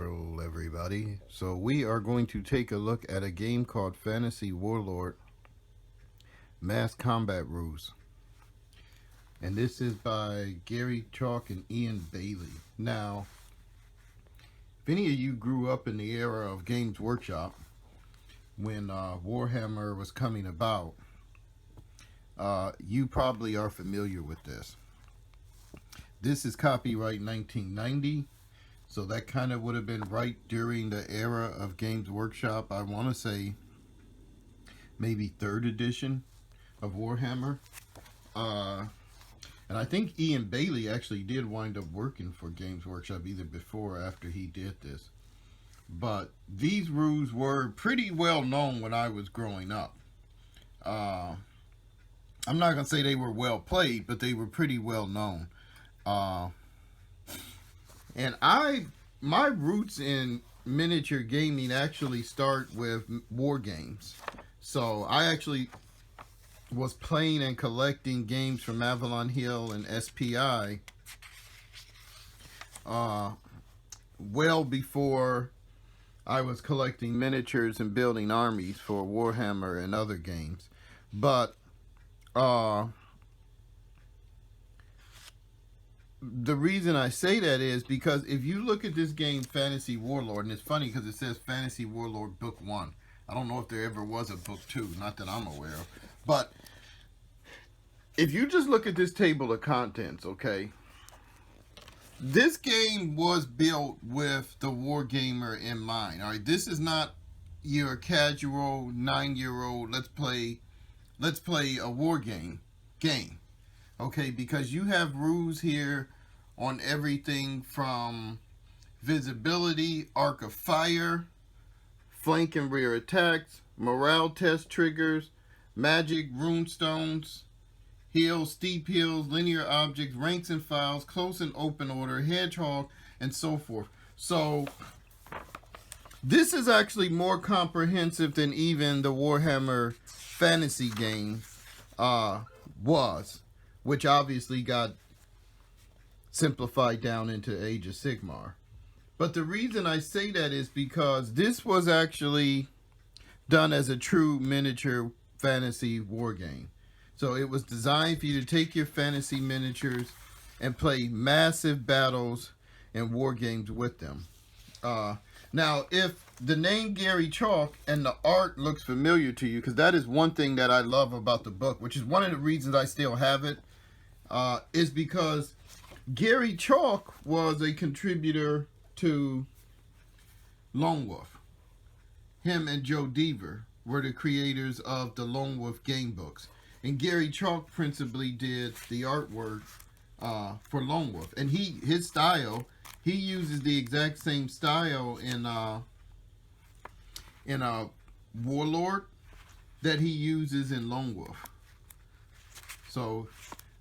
Hello everybody. So we are going to take a look at a game called Fantasy Warlord Mass Combat Rules. And this is by Gary Chalk and Ian Bailey. Now, if any of you grew up in the era of Games Workshop, when Warhammer was coming about, you probably are familiar with this. This is copyright 1990. So that kind of would have been right during the era of Games Workshop. I want to say maybe 3rd edition of Warhammer. And I think Ian Bailey actually did wind up working for Games Workshop either before or after he did this. But these rules were pretty well known when I was growing up. I'm not going to say they were well played, but they were pretty well known. And my roots in miniature gaming actually start with war games. So I actually was playing and collecting games from Avalon Hill and SPI well before I was collecting miniatures and building armies for Warhammer and other games. But the reason I say that is because if you look at this game, Fantasy Warlord, and it's funny because it says Fantasy Warlord Book 1. I don't know if there ever was a Book 2, not that I'm aware of. But if you just look at this table of contents, okay, this game was built with the wargamer in mind. All right, this is not your casual 9-year-old, let's play a war game. Okay, because you have rules here on everything from visibility, arc of fire, flank and rear attacks, morale test triggers, magic, rune stones, hills, steep hills, linear objects, ranks and files, close and open order, hedgehog, and so forth. So this is actually more comprehensive than even the Warhammer fantasy game was, which obviously got simplified down into Age of Sigmar. But the reason I say that is because this was actually done as a true miniature fantasy war game. So it was designed for you to take your fantasy miniatures and play massive battles and war games with them. Now, if the name Gary Chalk and the art looks familiar to you, because that is one thing that I love about the book, which is one of the reasons I still have it, is because Gary Chalk was a contributor to Lone Wolf. Him and Joe Deaver were the creators of the Lone Wolf game books. And Gary Chalk principally did the artwork for Lone Wolf. And his style, he uses the exact same style in Warlord that he uses in Lone Wolf. So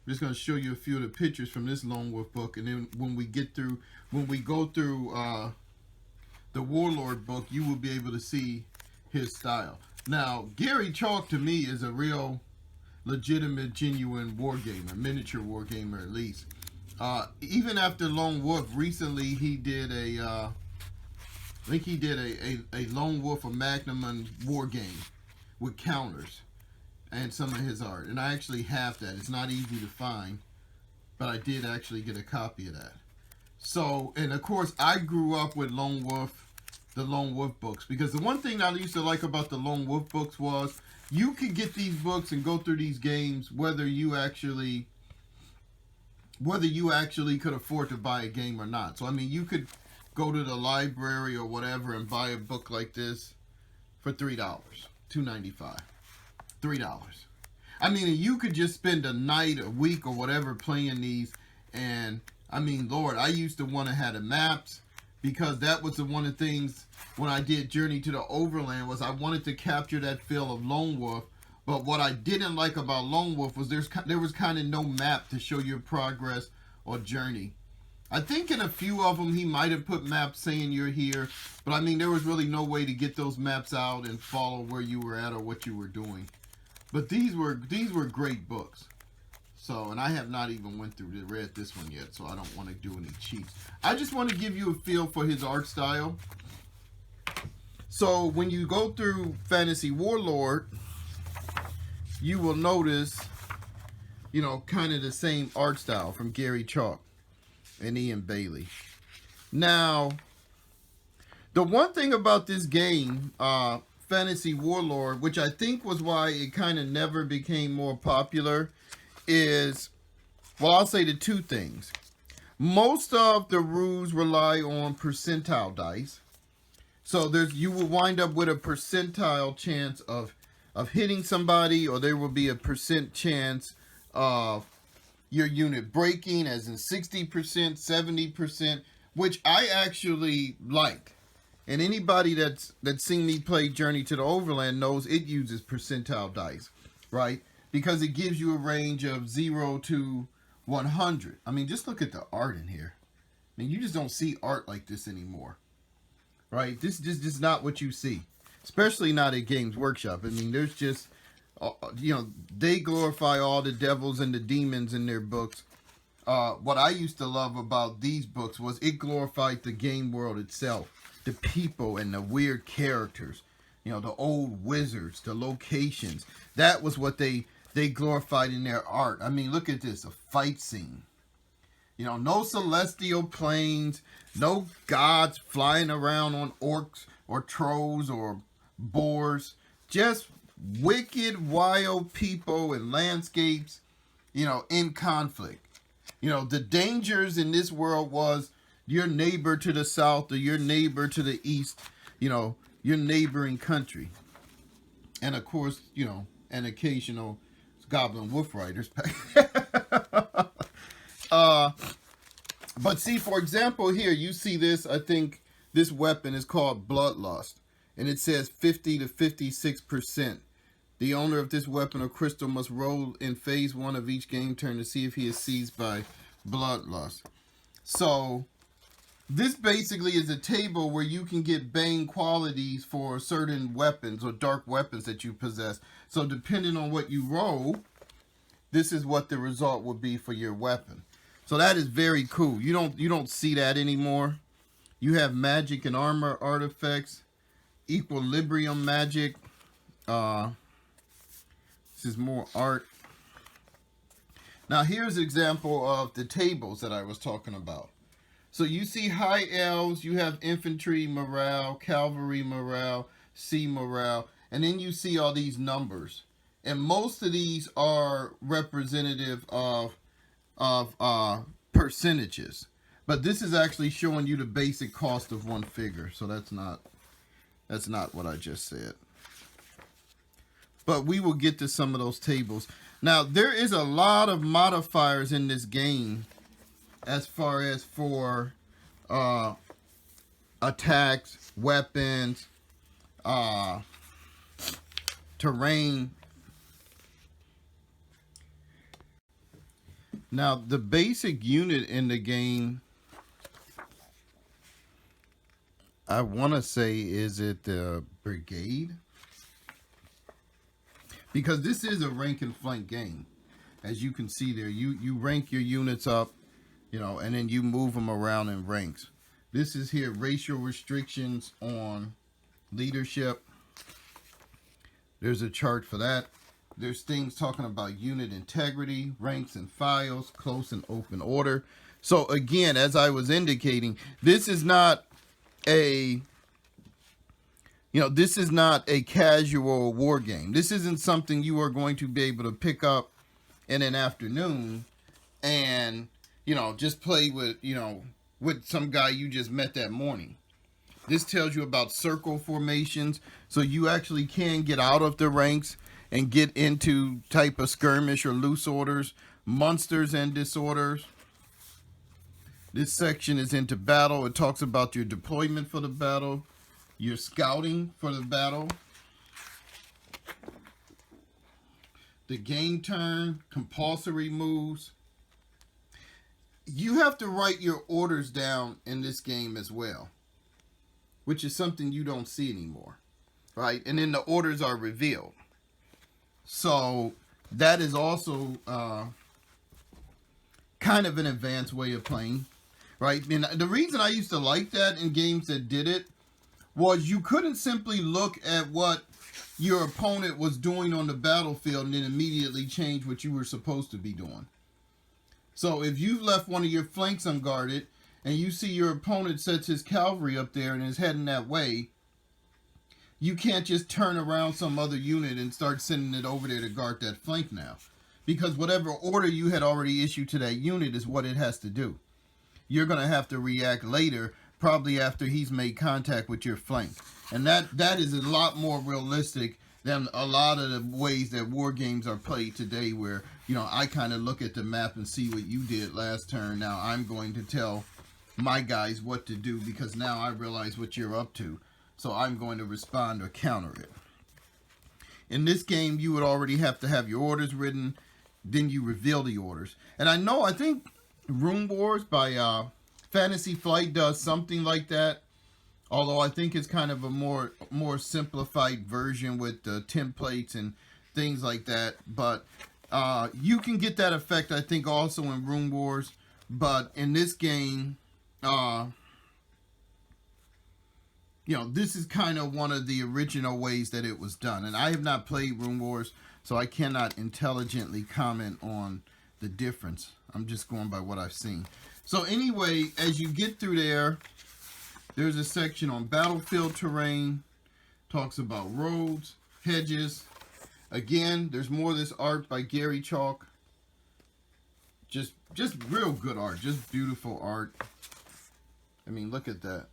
I'm just going to show you a few of the pictures from this Lone Wolf book, and then when we go through the Warlord book, you will be able to see his style. Now, Gary Chalk to me is a real legitimate, genuine wargamer, miniature wargamer at least. Even after Lone Wolf, recently he did I think he did a Lone Wolf, a Magnum war game with counters and some of his art. And I actually have that. It's not easy to find, but I did actually get a copy of that. So, and of course, I grew up with Lone Wolf, the Lone Wolf books, because the one thing I used to like about the Lone Wolf books was you could get these books and go through these games whether you actually could afford to buy a game or not. So, I mean, you could go to the library or whatever and buy a book like this for $3, $2.95. $3. I mean, you could just spend a night, a week, or whatever playing these. And I mean, Lord, I used to want to have the maps, because that was one of the things when I did Journey to the Overland was I wanted to capture that feel of Lone Wolf. But what I didn't like about Lone Wolf was there was kind of no map to show your progress or journey. I think in a few of them he might have put maps saying you're here, but I mean there was really no way to get those maps out and follow where you were at or what you were doing. But these were great books. So, and I have not even read this one yet, so I don't want to do any cheats. I just want to give you a feel for his art style. So when you go through Fantasy Warlord, you will notice, you know, kind of the same art style from Gary Chalk and Ian Bailey. Now, the one thing about this game, Fantasy Warlord, which I think was why it kind of never became more popular, is, well, I'll say the two things. Most of the rules rely on percentile dice. So you will wind up with a percentile chance of hitting somebody, or there will be a percent chance of your unit breaking, as in 60%, 70%, which I actually like. And anybody that's seen me play Journey to the Overland knows it uses percentile dice, right? Because it gives you a range of 0 to 100. I mean, just look at the art in here. I mean, you just don't see art like this anymore, right? This is just not what you see, especially not at Games Workshop. I mean, there's just, you know, they glorify all the devils and the demons in their books. What I used to love about these books was it glorified the game world itself, the people and the weird characters, you know, the old wizards, the locations. That was what they glorified in their art. I mean, look at this, a fight scene. You know, no celestial planes, no gods flying around on orcs or trolls or boars. Just wicked, wild people and landscapes, you know, in conflict. You know, the dangers in this world was your neighbor to the south or your neighbor to the east, you know, your neighboring country. And of course, you know, an occasional goblin wolf riders. But see, for example, here you see this. I think this weapon is called Bloodlust, and it says 50 to 56%. The owner of this weapon or crystal must roll in phase 1 of each game turn to see if he is seized by Bloodlust. So this basically is a table where you can get bane qualities for certain weapons or dark weapons that you possess. So depending on what you roll, this is what the result will be for your weapon. So that is very cool. You don't see that anymore. You have magic and armor artifacts, equilibrium magic. This is more art. Now here's an example of the tables that I was talking about. So you see high elves, you have infantry morale, cavalry morale, sea morale, and then you see all these numbers. And most of these are representative of percentages. But this is actually showing you the basic cost of one figure. So that's not what I just said. But we will get to some of those tables. Now, there is a lot of modifiers in this game as far as for attacks, weapons, terrain. Now, the basic unit in the game, I want to say, is it the brigade? Because this is a rank and flank game. As you can see there, you rank your units up, you know, and then you move them around in ranks. This is here, racial restrictions on leadership. There's a chart for that. There's things talking about unit integrity, ranks and files, close and open order. So again, as I was indicating, this is not a, this is not a casual war game. This isn't something you are going to be able to pick up in an afternoon and, just play with, with some guy you just met that morning. This tells you about circle formations, so you actually can get out of the ranks and get into type of skirmish or loose orders, monsters and disorders. This section is into battle. It talks about your deployment for the battle, your scouting for the battle, the game turn, compulsory moves. You have to write your orders down in this game as well, which is something you don't see anymore, right? And then the orders are revealed. So that is also kind of an advanced way of playing, right? And the reason I used to like that in games that did it was you couldn't simply look at what your opponent was doing on the battlefield and then immediately change what you were supposed to be doing. So if you've left one of your flanks unguarded and you see your opponent sets his cavalry up there and is heading that way, you can't just turn around some other unit and start sending it over there to guard that flank now. Because whatever order you had already issued to that unit is what it has to do. You're going to have to react later, probably after he's made contact with your flank. And that is a lot more realistic than a lot of the ways that war games are played today, where, you know, I kind of look at the map and see what you did last turn. Now I'm going to tell my guys what to do because now I realize what you're up to. So I'm going to respond or counter it. In this game, you would already have to have your orders written. Then you reveal the orders. And I think Rune Wars by Fantasy Flight does something like that. Although I think it's kind of a more simplified version with templates and things like that. But you can get that effect, I think, also in Rune Wars. But in this game, you know, this is kind of one of the original ways that it was done. And I have not played Rune Wars, so I cannot intelligently comment on the difference. I'm just going by what I've seen. So anyway, as you get through there, there's a section on battlefield terrain. Talks about roads, hedges. Again, there's more of this art by Gary Chalk. Just real good art. Just beautiful art. I mean, look at that.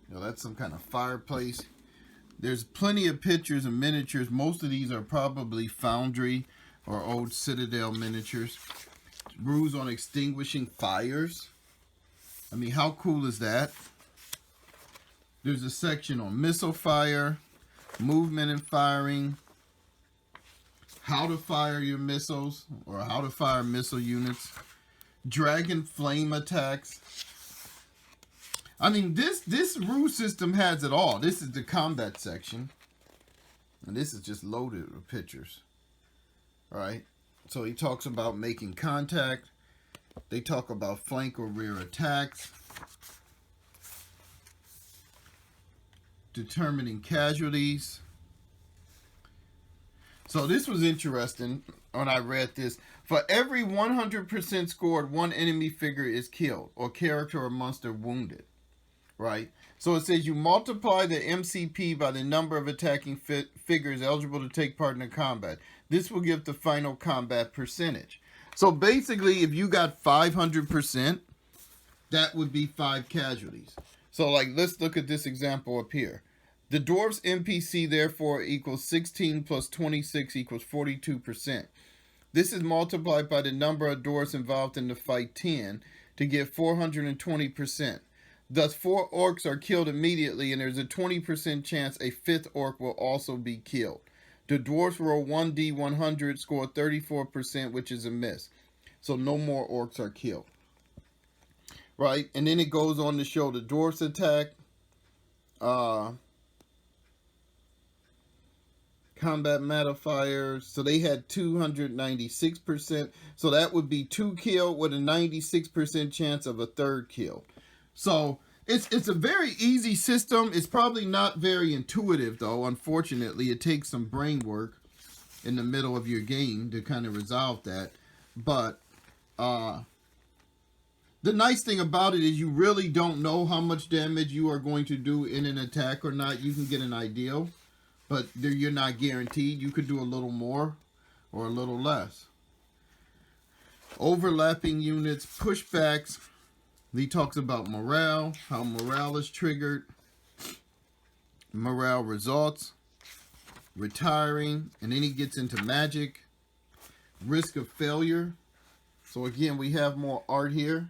You know, that's some kind of fireplace. There's plenty of pictures and miniatures. Most of these are probably Foundry or old Citadel miniatures. Rules on extinguishing fires. I mean, how cool is that? There's a section on missile fire, movement and firing, how to fire your missiles or how to fire missile units, dragon flame attacks. I mean, this rule system has it all. This is the combat section. And this is just loaded with pictures. All right. So he talks about making contact. They talk about flank or rear attacks. Determining casualties. So this was interesting when I read this. For every 100% scored, one enemy figure is killed or character or monster wounded. Right? So it says you multiply the MCP by the number of attacking figures eligible to take part in the combat. This will give the final combat percentage. So basically, if you got 500%, that would be 5 casualties. So like, let's look at this example up here. The dwarf's NPC therefore equals 16 plus 26 equals 42%. This is multiplied by the number of dwarfs involved in the fight, 10, to get 420%. Thus, 4 orcs are killed immediately, and there's a 20% chance a 5th orc will also be killed. The dwarfs roll 1d100, score 34%, which is a miss. So no more orcs are killed. Right? And then it goes on to show the dwarfs attack. Combat modifiers. So they had 296%. So that would be 2 killed with a 96% chance of a 3rd kill. So it's a very easy system. It's probably not very intuitive, though. Unfortunately, it takes some brain work in the middle of your game to kind of resolve that. But the nice thing about it is you really don't know how much damage you are going to do in an attack or not. You can get an idea, but you're not guaranteed. You could do a little more or a little less. Overlapping units, pushbacks. He talks about morale, how morale is triggered, morale results, retiring, and then he gets into magic, risk of failure. So again, we have more art here.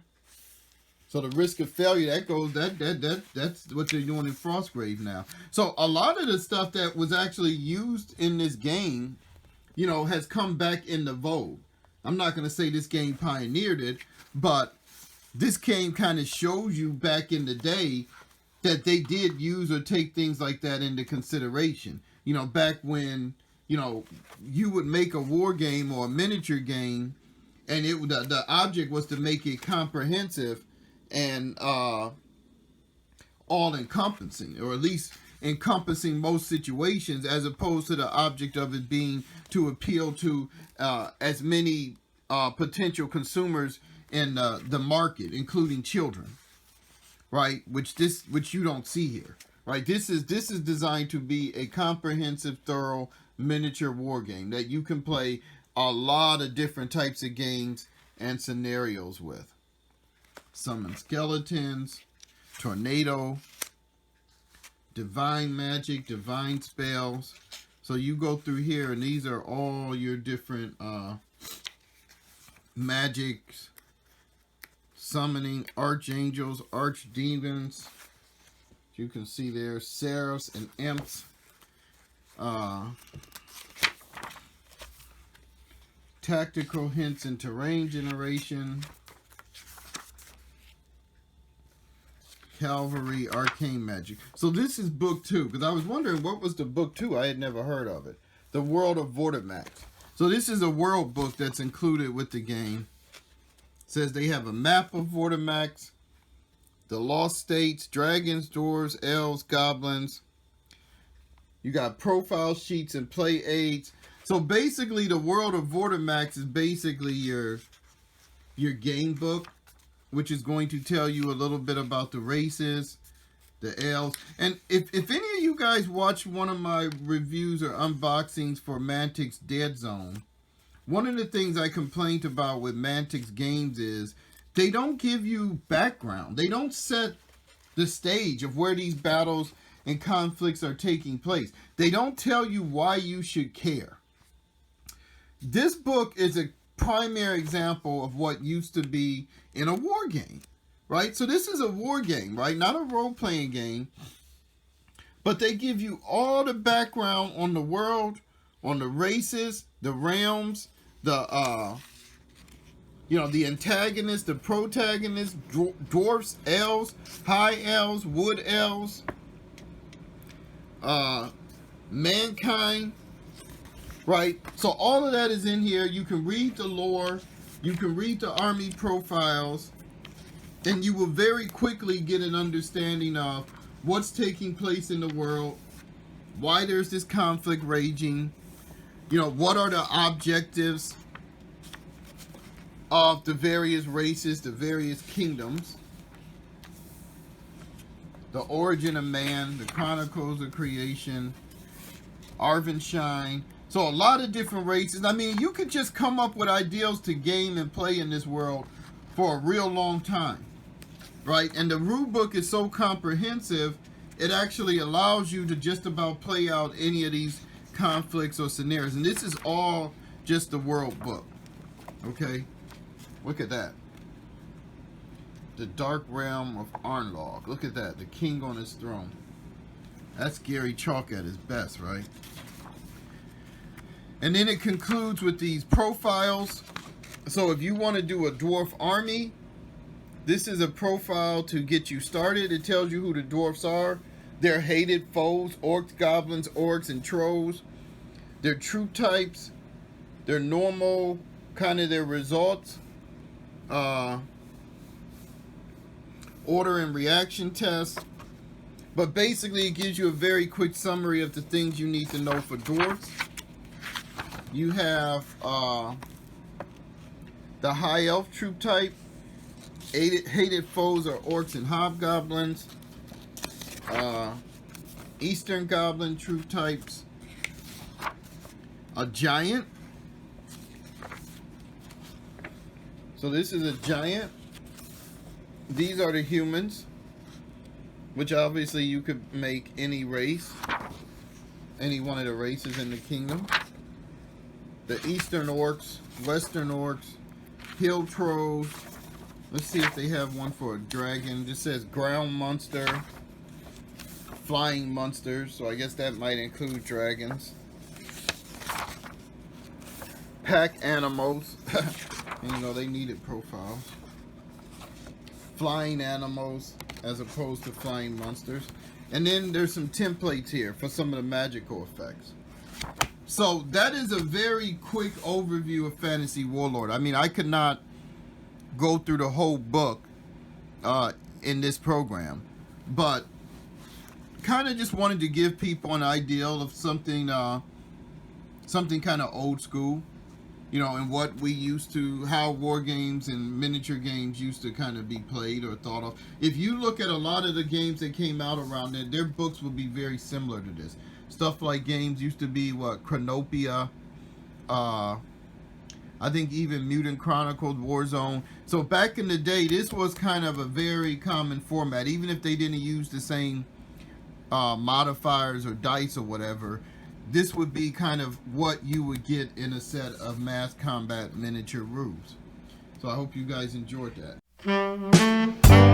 So the risk of failure, that's what they're doing in Frostgrave now. So a lot of the stuff that was actually used in this game, you know, has come back into vogue. I'm not going to say this game pioneered it, but this game kind of shows you back in the day that they did use or take things like that into consideration. You know, back when, you know, you would make a war game or a miniature game and the object was to make it comprehensive and all-encompassing, or at least encompassing most situations, as opposed to the object of it being to appeal to as many potential consumers in the market, including children, right? Which you don't see here, right? This is designed to be a comprehensive, thorough miniature war game that you can play a lot of different types of games and scenarios with. Summon skeletons, tornado, divine magic, divine spells. So you go through here, and these are all your different magics, summoning archangels, archdemons. You can see there, seraphs and imps. Tactical hints and terrain generation. Cavalry, arcane magic. So this is book 2, because I was wondering what was the book 2. I had never heard of it. The World of Vortimax. So this is a world book that's included with the game. It says they have a map of Vortimax, the lost states, dragons, dwarves, elves, goblins. You got profile sheets and play aids. So basically, the World of Vortimax is basically your game book, which is going to tell you a little bit about the races, the elves. And if any of you guys watch one of my reviews or unboxings for Mantic's Dead Zone, one of the things I complained about with Mantic's games is they don't give you background. They don't set the stage of where these battles and conflicts are taking place. They don't tell you why you should care. This book is a primary example of what used to be in a war game, right? So this is a war game, right? Not a role-playing game, but they give you all the background on the world, on the races, the realms, the the antagonists, the protagonists, dwarfs, elves, high elves, wood elves, mankind. Right, so all of that is in here. You can read the lore, you can read the army profiles, and you will very quickly get an understanding of what's taking place in the world, why there's this conflict raging, what are the objectives of the various races, the various kingdoms, the origin of man, the chronicles of creation, Arvenshine. So a lot of different races. I mean, you could just come up with ideals to game and play in this world for a real long time, right? And the rule book is so comprehensive, it actually allows you to just about play out any of these conflicts or scenarios. And this is all just the world book, okay? Look at that. The Dark Realm of Arnlog. Look at that, the king on his throne. That's Gary Chalk at his best, right? And then it concludes with these profiles. So if you want to do a dwarf army, this is a profile to get you started. It tells you who the dwarfs are. Their hated foes, orcs, goblins, orcs, and trolls. Their troop types. Their normal, kind of their results. Order and reaction tests. But basically it gives you a very quick summary of the things you need to know for dwarves. You have the high elf troop type. Hated foes are orcs and hobgoblins. Eastern goblin troop types. A giant. So this is a giant. These are the humans, which obviously you could make any race, any one of the races in the kingdom. The Eastern orcs, Western orcs, hill trolls. Let's see if they have one for a dragon. It just says ground monster, flying monsters, so I guess that might include dragons. Pack animals. And, they needed profiles. Flying animals as opposed to flying monsters. And then there's some templates here for some of the magical effects. So that is a very quick overview of Fantasy Warlord. I mean, I could not go through the whole book in this program, but kind of just wanted to give people an idea of something kind of old school, you know, and what we used to, how war games and miniature games used to kind of be played or thought of. If you look at a lot of the games that came out around there, their books will be very similar to this. Stuff like games used to be what, Chronopia, I think even Mutant Chronicles, Warzone. So back in the day, this was kind of a very common format, even if they didn't use the same modifiers or dice or whatever. This would be kind of what you would get in a set of mass combat miniature rules. So I hope you guys enjoyed that.